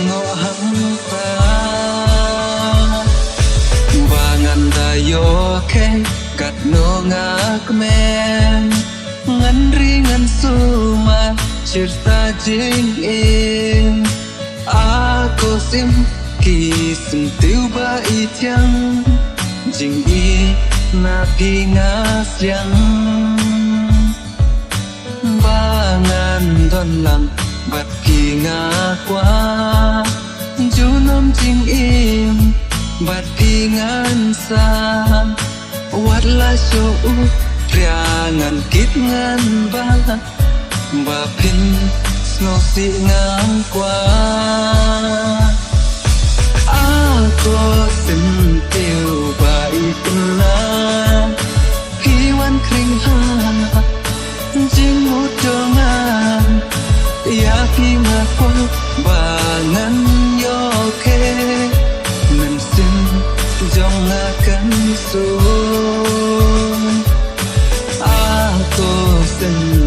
ngõ hăng ta và ngàn ta yo khen gạt no ngã men ngân ri ngân su mà cerita jing in aku sim ki sim tiu ba i tiang jing i na pi ngas liang ba ngàn đòn lặng bạt kỳ ngã qua chú năm jing im bạt kỳ ngàn xa wat la show ria ngàn kít ngàn ba pin snow si ngang qua aku xin tiêu ba itulah hiwan kering ha jing utongan ya pi ngaku bangan yo ke men sin jong akan sun aku xin